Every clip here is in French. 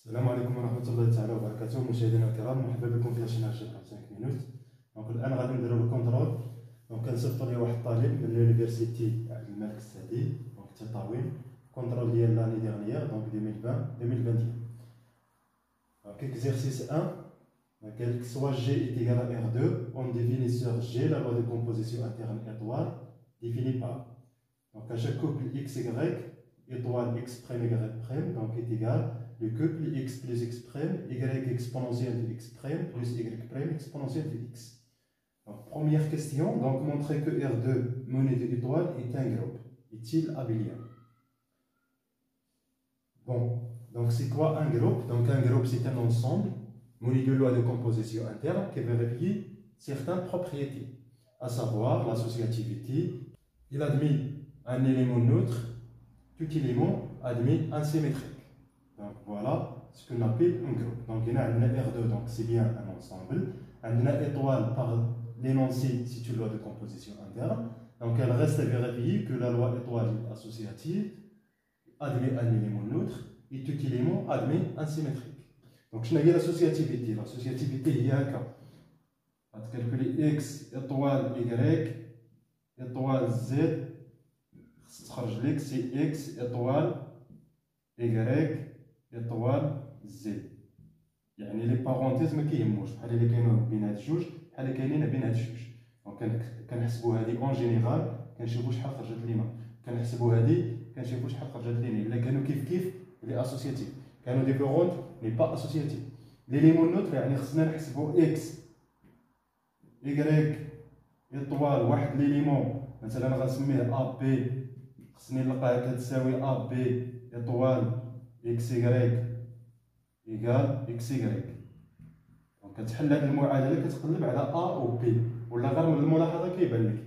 السلام عليكم ورحمة الله تعالى وبركاته. مشاهدينا الكرام، مرحبا بكم في شرح جي 5 مينوت. دونك الآن غادي نديرو الكونترول. دونك كنصيفطو ليه واحد الطالب من لونيفرسيتي عبد الملك السعدي، دونك التطاوين كونترول ديال لاني ديغنيير، دونك 2020-2021. دونك اكزercice 1 قال لك soit G est égal à R2, on définit sur G la loi de composition interne étoile définie par. Donc à chaque couple XY, étoile X prime Y prime, donc est égal le couple X plus X prime, Y exponentielle de X prime plus Y prime exponentielle de X. Donc, première question, donc montrer que R2 monnaie de l'étoile est un groupe. Est-il abélien? Bon, donc c'est quoi un groupe? Donc un groupe c'est un ensemble muni de loi de composition interne qui vérifie certaines propriétés, à savoir l'associativité. Il admet un élément neutre, tout élément admet un symétrique. Donc voilà ce qu'on appelle un groupe. Donc il y a un R2, donc c'est bien un ensemble. Un étoile par l'énoncé, c'est une loi de composition interne. Donc elle reste à vérifier que la loi étoile est associative, admet un élément neutre, et tout élément admet un symétrique. Donc je n'ai l'associativité. L'associativité, il y a un cas. On va calculer X étoile Y étoile Z. C'est X étoile Y étoile Z. يعني لي بارونتيز ما كيهموش، بحال اللي كاينين بين هاد الجوج بحال اللي كاينين بين هاد الجوج. دونك كنحسبوا هادي اون جينيرال كنشوفوا شحال خرجت لينا، كنحسبوا هادي كنشوفوا شحال خرجت لينا. الا كانوا كيف لي اسوسياتيف، كانوا ديفيرونت مي با اسوسياتيف. ليليمون نوتر يعني خصنا نحسبوا اكس Y ايطوال واحد ليليمون، مثلا غنسميه ا بي، خصني نلقاها كتساوي ا بي ايطوال اكس Y إيكال إكس إكغيك. دونك كتحل هاد المعادلة كتقلب على أ و بي، ولا غير من الملاحظة كيبان لك.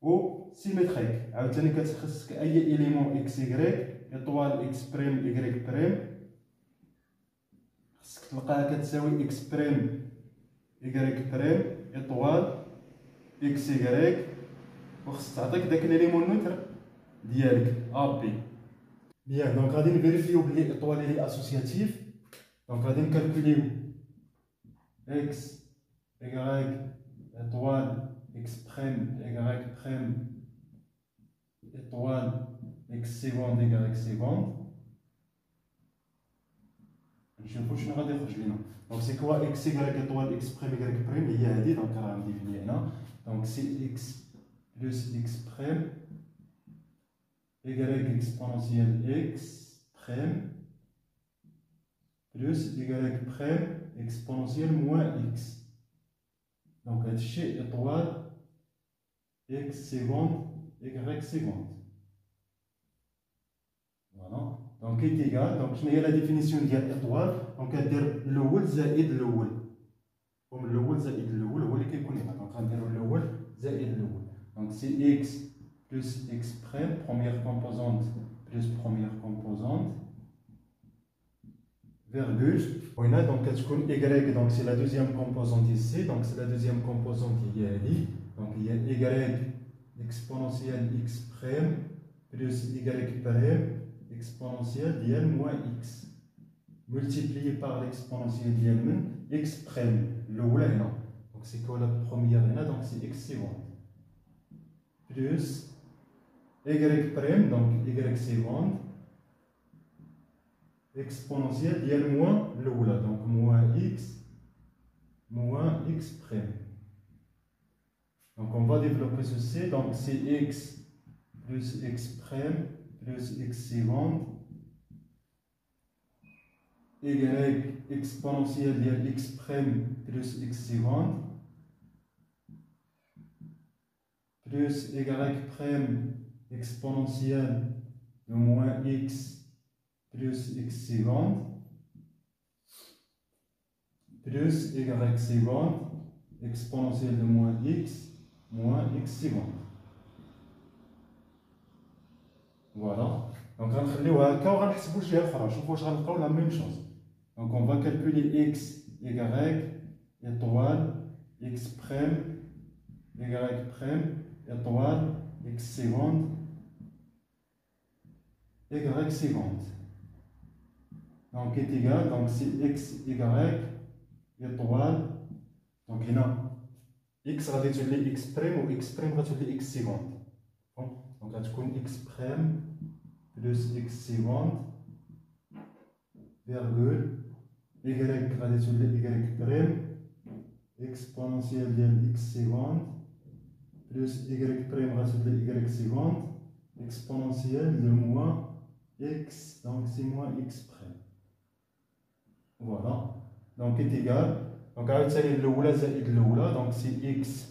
و سيميتريك عاوتاني كتخصك أي إيليمون إكس إكغيك إيطوال إكس بريم إكغيك بريم، خصك تلقاها كتساوي إكس بريم إكغيك بريم إيطوال إكس إكغيك، وخصك تعطيك داك الإيليمون نوتر ديالك أ بي. بيان، دونك غادي نفيريفيو بلي إيطوال إلي أسوسياتيف. Donc, on va calculer x, y, étoile, x prime, y prime, étoile, x seconde, y seconde. نشوفوا شنو غادي يخرج لنا. Donc c'est quoi x, y, étoile, x prime, y prime هي هادي. Donc راه مديفيني هنا. Donc c'est x plus x prime, y exponentielle x prime plus y prime exponentielle moins x. Donc, chez étoile x seconde, y seconde. Voilà. Donc, est égal. Donc, je n'ai la définition d'étoile. Donc, on va dire l'oul zaïd l'oul. Comme l'oul zaïd l'oul, l'oul est connu. Donc, on va dire l'oul zaïd l'oul. Donc, c'est x plus x prime, première composante plus première composante. Virgule. Donc, Y, donc c'est la deuxième composante ici. Donc, c'est la deuxième composante ici. Donc, il y a Y exponentielle x prime plus Y prime exponentielle d'L moins x. Multiplié par l'exponentielle d'L x prime. Donc, c'est quoi la première? Donc, c'est x seconde. Plus Y prime, donc Y seconde. Exponentielle d'L moins l'oula, donc moins x prime. Donc on va développer ceci, donc c'est x plus x prime plus x seconde, y exponentielle d'L x prime plus x seconde, plus y prime exponentielle de moins x plus x seconde plus y seconde exponentielle de moins x seconde. Voilà. Donc on va la même chose. Donc on va calculer x, y, étoile, x prime, y prime, étoile, x seconde, y seconde. donc est égal, donc c'est x, y, étoile, donc il y a x غادي تولي x prime و x prime غتولي x seconde. Donc غتكون x prime plus x seconde virgule y غادي تولي y prime exponentielle ديال x seconde plus y prime غتولي y seconde exponentielle de moins x, donc c'est moins x prime. Voilà, donc est égal, donc عاوتاني الأولى زائد الأولى, donc c'est x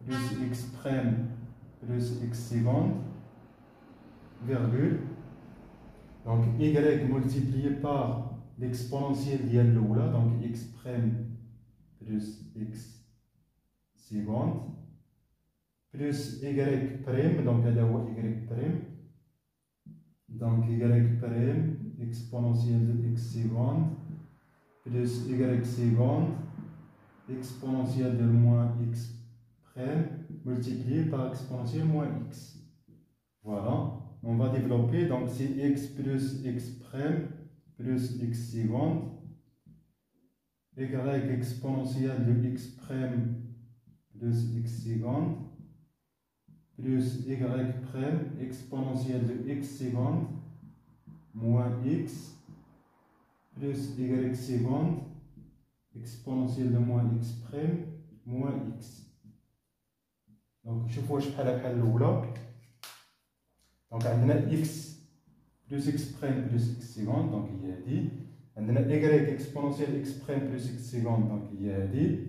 plus x prime plus x seconde virgule, donc y multiplié par l'exponentielle ديال الأولى, donc x prime plus x seconde plus y prime, donc هذا هو y prime, donc y prime exponentielle de x seconde plus y seconde exponentielle de moins x prime multiplié par exponentielle moins x. Voilà, on va développer, donc c'est x plus x prime plus x seconde y exponentielle de x prime plus x seconde plus y prime exponentielle de x seconde moins x plus y seconde exponentielle de moins x prime moins x. Donc شوفوا واش بحال الأولى. Donc عندنا x plus x prime plus x seconde, donc هي هادي. عندنا y exponentielle x prime plus x seconde, donc هي هادي.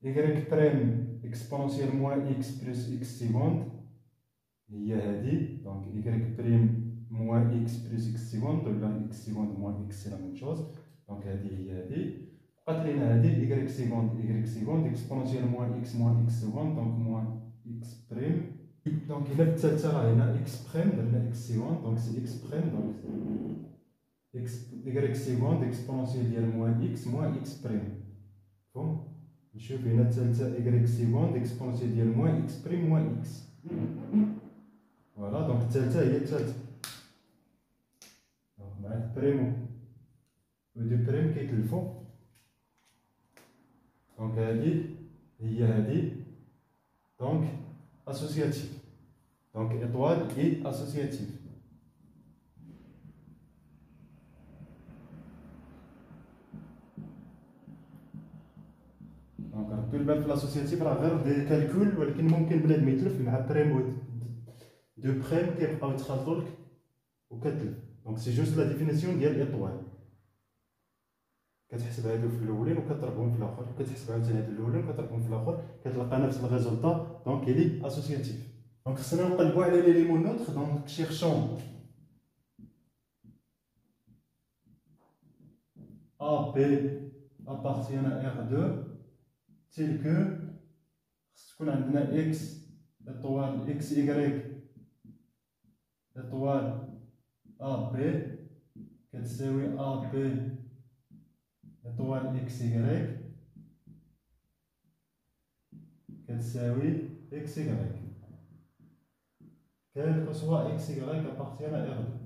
y prime exponentielle moins x plus x seconde هي هادي. Donc y prime moins x plus x seconde, donc là x seconde moins x c'est la même chose, donc هذه هي هذه. بقات لينا هذه y seconde exponentielle moins x seconde, donc moins x prime. Donc il a الثالثة راه هنا x prime درنا x seconde, donc c'est x prime, donc y seconde exponentielle ديال moins x prime. مفهوم؟ نشوف هنا الثالثة y seconde exponentielle ديال moins x prime moins x. Voilà, donc الثالثة هي الثالثة. مع البريمو و دو بريم كيتلفو. دونك هادي هي هادي، دونك اسوسياتيف، دونك ايطوال اي اسوسياتيف. دونك ردو البال في الاسوسياتيف راه غير دي كالكول، ولكن ممكن بنادم يتلف مع بريمو دو بريم كيبقاو يتخلطوا لك وكتلف. دونك سي جوست لا ديفينيسيون ديال ايطوال، كتحسب هادو في الاولين وكتضربهم في الاخر، كتحسب عاوتاني هادو الاولين وكتضربهم في الاخر، كتلقى نفس الريزولطا. دونك الي اسوسياتيف. دونك خصنا نقلبوا على لي ليمون نوتر. دونك شيرشون A P appartient à R2 tel que خص تكون عندنا x étoile x y étoile A P كتساوي A P étoile x y كتساوي x y. Quel que soit x y appartient à R2.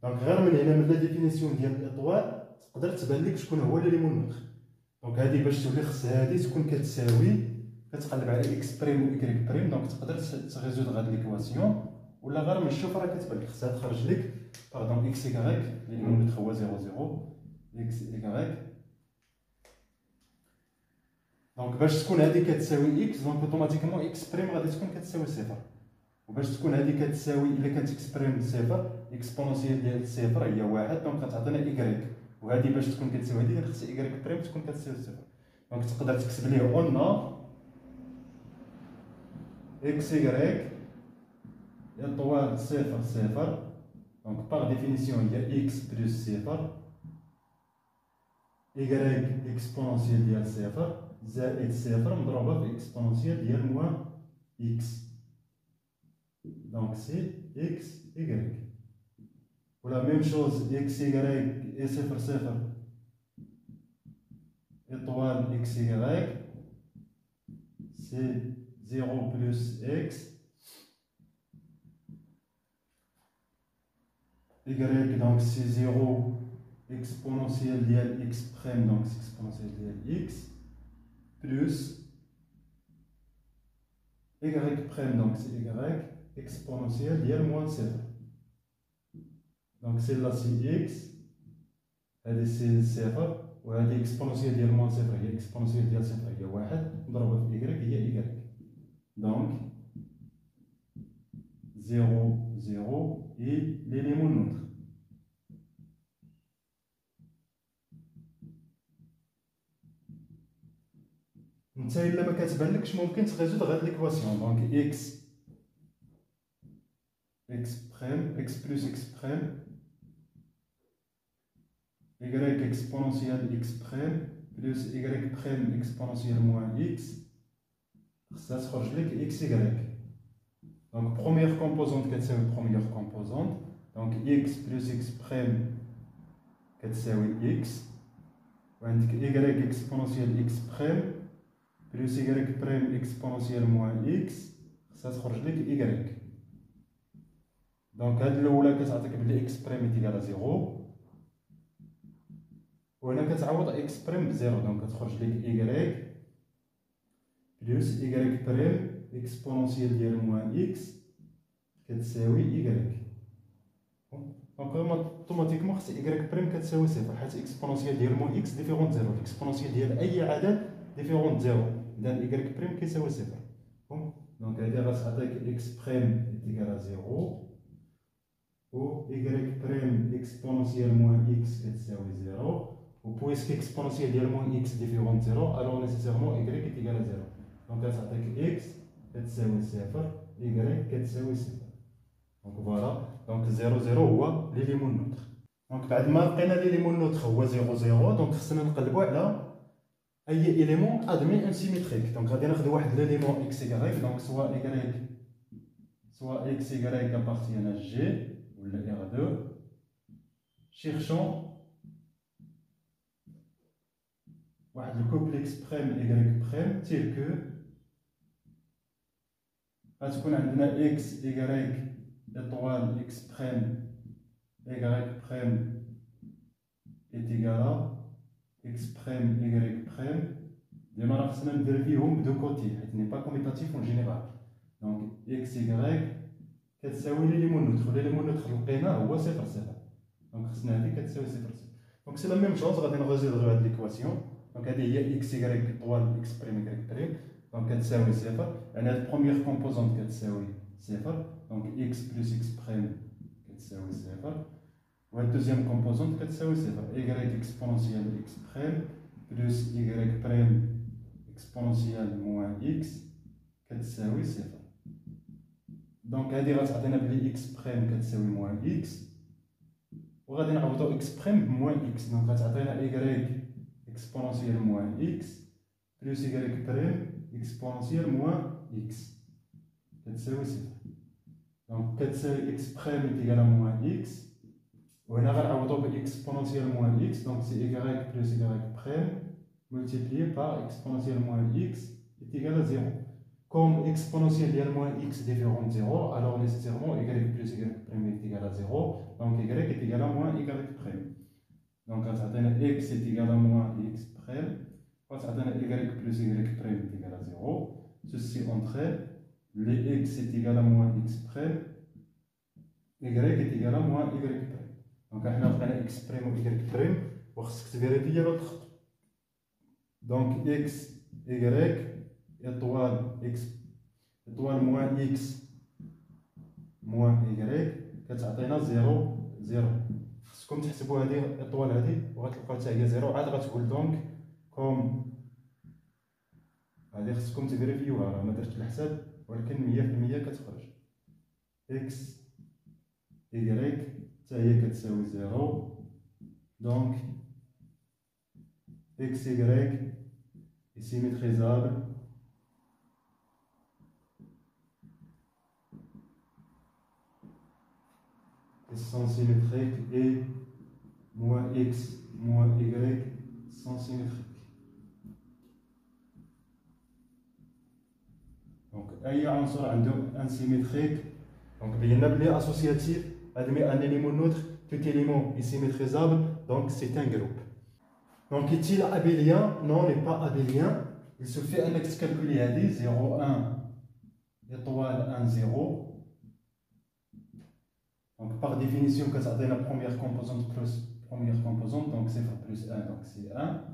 دونك غير من هنا من لا ديفينيسيون ديال الاطوال تقدر تبان لك شكون هو لي ليمون نوتر. دونك هادي باش تولي خص هادي تكون كتساوي، كتقلب على اكس بريم و اكريك بريم. دونك تقدر تريزودغ هاد ليكواسيون، ولا غير من الشوف راه كتبان لك خصها تخرج لك باردون اكس ايكغيك لي ليمون نوتر هو 0 0 اكس ايكغيك. دونك باش تكون هادي كتساوي اكس، دونك اوتوماتيكمون اكس بريم غادي تكون كتساوي صفر. وباش تكون هادي كتساوي، الا كانت اكس بريم صفر، اكسبونونسيال ديال صفر هي واحد، دونك غتعطينا ايكغيك. وهادي باش تكون كتساوي هادي خص ايكغيك بريم تكون كتساوي صفر. دونك تقدر تكتب ليه اون اكس ايكغيك ايطوال صفر صفر، دونك باغ ديفينيسيون هي اكس بلس صفر ايكغيك اكسبونونسيال ديال صفر زائد صفر مضروبه في اكسبونونسيال ديال موان اكس. Donc c'est x, y. Pour la même chose, x, y et 0, 0 étoile x, y, c'est 0 plus x y, donc c'est 0 exponentielle ديال x prime, donc c'est exponentielle ديال x, plus y prime, donc c'est y exponentielle ديال moins 0. Donc celle-là c'est x, c'est 0, وهذه exponentielle ديال moins 0 هي exponentielle ديال 0 هي 1 نضربها في y هي y. Donc 0 0 et l'élément neutre. نتا الا ما كتبانلكش ممكن تريزودغ هاد ليكواسيون. دونك x prime x plus x prime y exponentielle x prime plus y prime exponentielle moins x خصها تخرج لك x y. Donc première composante كتساوي première composante, donc x plus x prime كتساوي x, وعندك y exponentielle x prime plus y prime exponentielle moins x خصها تخرج لك y. دونك هاد الاولى كتعطيك بلي x prime est égal à 0، وهنا كتعوض x prime بزيرو، دونك كتخرج لك y plus y prime exponentielle ديال moins x كتساوي y. دونك اوتوماتيكمون خص y prime كتساوي صفر، حيت exponentielle ديال moins x ديفيرونت زيرو، exponentielle ديال اي عدد ديفيرونت زيرو، اذا y prime كيساوي صفر. دونك هادي غتعطيك x prime est égal à 0 و y prime exponentielle moins x كتساوي 0، و puisque exponentielle ديال moins x ديفيرونت زيرو alors nécessairement y est égal à 0. دونك غتعطيك x كتساوي صفر y كتساوي صفر. دونك فوالا، دونك 0 0 هو ليليمون نوتر. دونك بعد ما لقينا ليليمون نوتر هو 0 0، دونك خصنا نقلبو على اي اليمون ادمي انسيميتريك. دونك غادي ناخذ واحد ليليمون اكس y، دونك سوا اكس y appartient à G ولا R2. cherchons واحد الكوبلكس بريم y بريم تيل كو غتكون عندنا اكس y étoile x prime y prime est égal à x prime y prime. ديما راه خصنا نفيريفيهم بدو كوتي حيت ني با كوميتاتيف اون جينيرال. دونك x y كتساوي ليليمون نوتر، ليليمون نوتر لقيناه هو صفر صفر، دونك خصنا هادي كتساوي صفر صفر. دونك سي لا ميم شوز، غادي نريزولفو هاد ليكواسيون. دونك هادي هي x y étoile x prime y prime، دونك كتساوي صفر، يعني هاد بروميير كومبوزونت كتساوي صفر، دونك x plus x prime كتساوي صفر، و هاد دوزيام كومبوزونت كتساوي صفر، y exponentielle x prime plus y prime exponentielle moins x كتساوي صفر. دونك هادي غتعطينا بلي x prime كتساوي moins x، وغادي نعوضو x prime بموان x، دونك غتعطينا y exponentielle moins x plus y prime exponentielle moins x كتساوي صفر. دونك كتساوي x prime est égal à moins x، وهنا غنعوضو ب exponentielle moins x، donc c'est y plus y prime multiplié par exponentielle moins x est égal à 0. Comme exponentielle ديال moins x différente 0, alors nécessairement y plus y prime est égal à 0, donc y est égal à moins y prime. Donc غتعطينا x est égal à moins x prime، غتعطينا y plus y prime est égal à 0. Ceci entre elles, les x est égal à moins x prime, y est égal à moins y prime. Donc حنا لقينا x prime و y prime، وخصك تفيريفيي لوط خطوة. Donc x y étoile x étoile moins x moins y كتعطينا 0 0. خصكم تحسبوا هذه الاطوال هذه وغتلقاو حتى هي 0، عاد غتقول دونك كوم هذه خصكم تفيريفيوها، راه ما درتش الحساب ولكن 100% كتخرج. x y حتى هي كتساوي 0، دونك x y est symétrisable sont symétriques et moins x moins y sont symétriques. Donc أي عنصر عنده انسيميتريك، دونك بينا بلي اسوسياتيف admet un élément neutre tout élément est symétrisable, donc c'est un groupe. Donc est-il abélien? Non, il n'est pas abélien. Il suffit un calculer à 0, 1, étoile 1, 0. Donc par définition, quand ça donne la première composante plus première composante, donc 0 plus 1, donc c'est 1.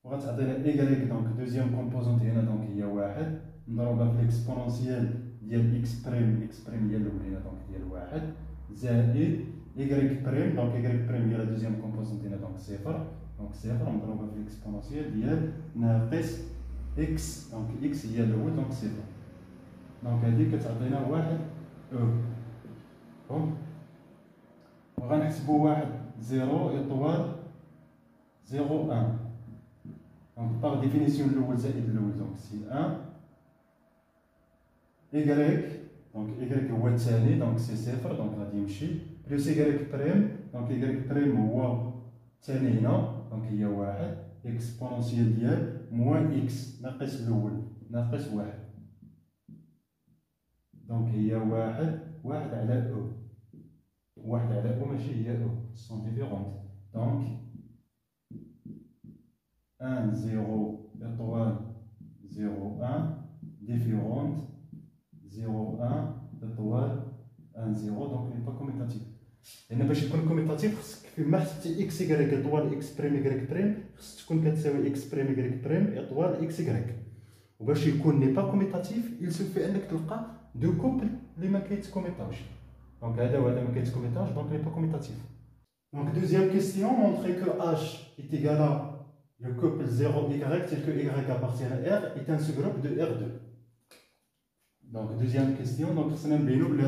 Pour ça donne y, donc deuxième composante, donc il y a 1. نضربها في l'exponentielle ديال x prime هي الاولى donc ديال 1 زائد y prime donc y prime هي la deuxième composante donc 0 donc 0 نضربها في l'exponentielle ديال ناقص x donc x هي الاول donc 0 donc هذه كتعطينا 1 او وغنحسبوا 1 0 étoile 0 1 donc par définition الاول زائد الاول donc c'est 1 y, donc y هو الثاني donc c'est 0 donc غادي يمشي بلس y بريم donc y بريم هو الثاني هنا donc هي 1 اكسبونونسيال ديال موان x ناقص الاول ناقص 1 donc هي 1 على او 1 على او ماشي هي او سون ديفيرونت donc 1 0 étoile 0 1 différente 0 1 étoile 1 0 donc il n'est pas commutatif. لأن باش يكون كوميتاتيف خصك فيما حسبتي اكس يكغيك اطوال اكس بريم يكغيك بريم خصك تكون كتساوي اكس بريم يكغيك بريم اطوال اكس يكغيك. وباش يكون ني با كوميتاتيف il suffit انك تلقى دو كوبل اللي ما كيتكوميطاوش. دونك هذا وهذا ما كيتكوميطاوش دونك ني با كوميتاتيف. دونك دوزيام كيستيون montrer que h est égal à le couple 0y tel que y appartient à R est un sous-groupe de R2. Donc deuxième question, donc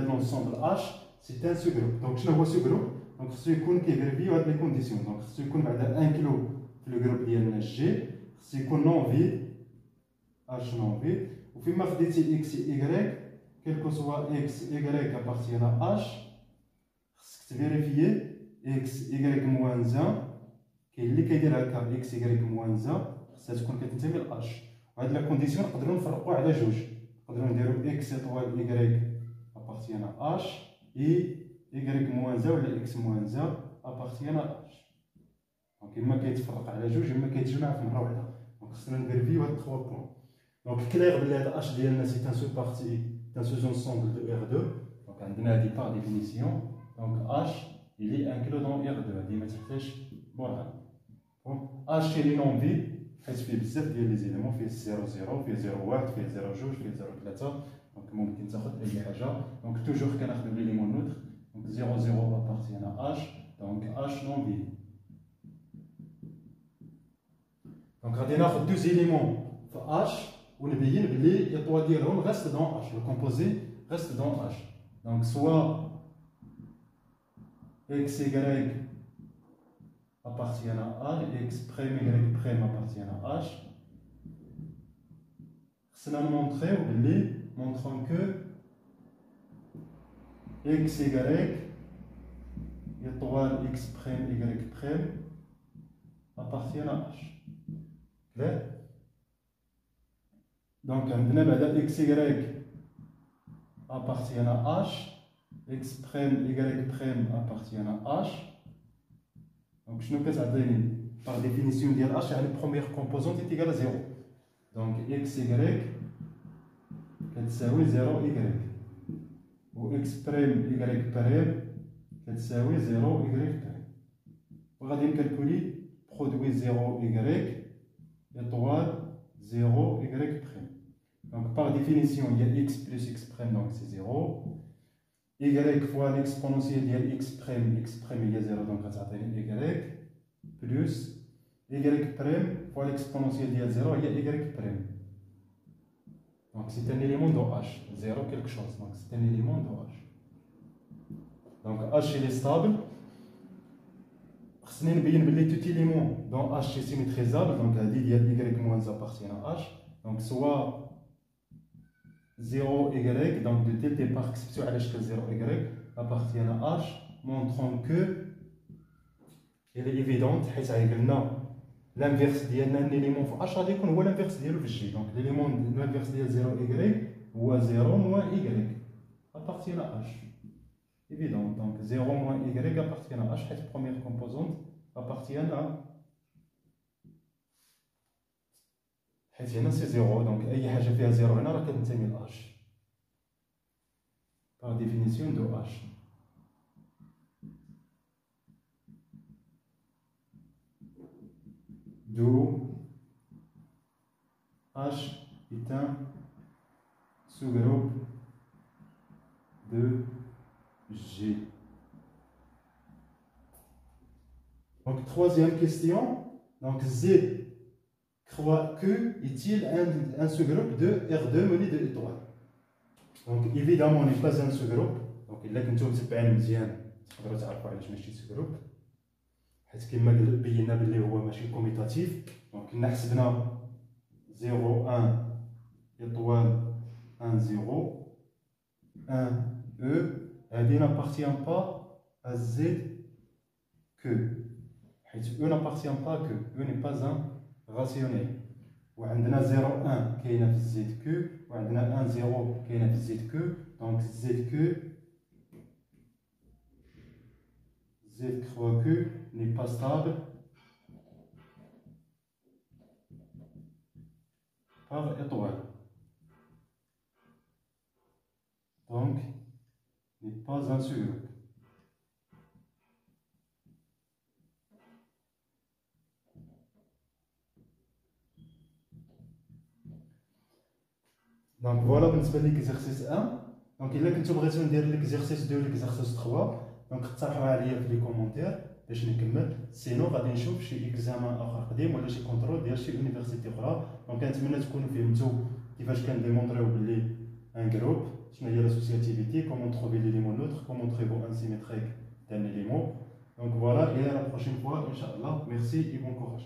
l'ensemble H c'est un sous-groupe. Donc je vois sous-groupe, donc ce qu'on qui vérifie les conditions. Donc ce qu'on va dire 1 kg le groupe ديالنا G, ce qu'on non vide, H non vide, ou puis ma dit X et Y, quel que soit X, Y appartient à H, c'est vérifier X, Y moins 1, اللي كيدير هكا X, Y moins 1, ça تكون كتنتمي ل H. وهاد لا كونديسيون نقدروا نفرقوا على جوج. نقدروا نديروا x étoile y appartient à h et y moins 1 ولا x moins 1 appartient à h. دونك اما كيتفرق على جوج اما كيتجمع في مره واحده. دونك خصنا نفيريفيو هاد 3 بوين. دونك كلير بلي هاد h ديالنا سي ان سو بارتي ان سو انسومبل دو r2. دونك عندنا هادي بار ديفينيسيون. دونك h il est inclus dans r2. هادي ما تحتاجش برهان. h اللي نون في حيت فيه بزاف ديال لي زيليمون فيه 0 0 فيه 0 1 فيه 0 2 فيه 0 3 دونك ممكن تاخذ اي حاجه دونك توجور كناخذوا ليليمون نوتر دونك 0 0 ابارتيان ا h دونك h نون في دونك غادي ناخذ دو زيليمون في h ونبين بلي الاطوال ديالهم ريست دون h لو كومبوزي ريست دون h دونك سوا x y appartient à A, et x prime y prime appartient à H. C'est nous montrer, montrant que x y étoile x prime y prime appartient à H. Clair? Donc, on a x y appartient à H, x prime y prime appartient à H. Donc, je nous par définition de H, la première composante est égale à 0. Donc, x, y, c'est 0, y. Ou x prime, y prime, c'est 0, y prime. On va calculer produit 0, y, étoile 0, y prime. Donc, par définition, il y a x plus x prime, donc c'est 0. Y fois l'exponentielle de x prime il y a 0 donc ça va y plus y prime fois l'exponentielle de 0 il y a y prime. Donc c'est un élément de h, 0 quelque chose, donc c'est un élément de h. Donc h il est stable. خصني نبين بلي tout élément dans h est symétrisable, donc il y a y moins appartient à h, donc soit 0 y, donc de tel départ exception à l'échelle 0 y appartient à h, montrant que elle est évidente, l'inverse d'un élément h غادي يكون هو l'inverse ديالو في g. Donc l'élément l'inverse ديال 0 y هو 0 moins y appartient à h. évident. Donc 0 moins y appartient à h, la première composante appartient à. حيت هنا سي 0 دونك اي حاجه فيها 0 هنا راه كتنتمي ل h par définition de h. D'où h est un sous-groupe de G. Donc troisième question, donc Z croit que est-il un sous-groupe de R2 muni de étoiles. Donc évidemment on n'est pas un sous-groupe, donc il a كنتو متبعين مزيان تقدروا تعرفوا علاش ماشي sous-groupe حيت كما بينا بلي هو ماشي كوميتاتيف. دونك كنا حسبنا 0 1 étoile 1 0 1 E هذه n'appartient pas à Z que حيت E n'appartient pas que E n'est pas un rationnel. وعندنا 0 1 كاينه في الزد كو وعندنا 1 0 كاينه في الزد كو. دونك زد كو Z croit que n'est pas stable par étoile. Donc, n'est pas un sous-groupe. Donc voilà بالنسبة l'exercice 1. Donc إلا كنتو بغيتو ندير l'exercice 2 l'exercice 3 دونك اقترحوها عليا في لي كومونتير باش نكمل. سينو غادي نشوف شي اكزامان اخر قديم ولا شي كونترول ديال شي يونيفرسيتي اخرى. دونك كنتمنى تكونوا فهمتوا كيفاش كنديمونطريو بلي ان جروب شنو هي لاسوسياتيفيتي كومون تروفي لي ليمون نوتر كومون تريفو ان سيميتريك تاع لي ليمون. دونك فوالا الى لا بروشين فوا ان شاء الله. ميرسي اي بون كوراج.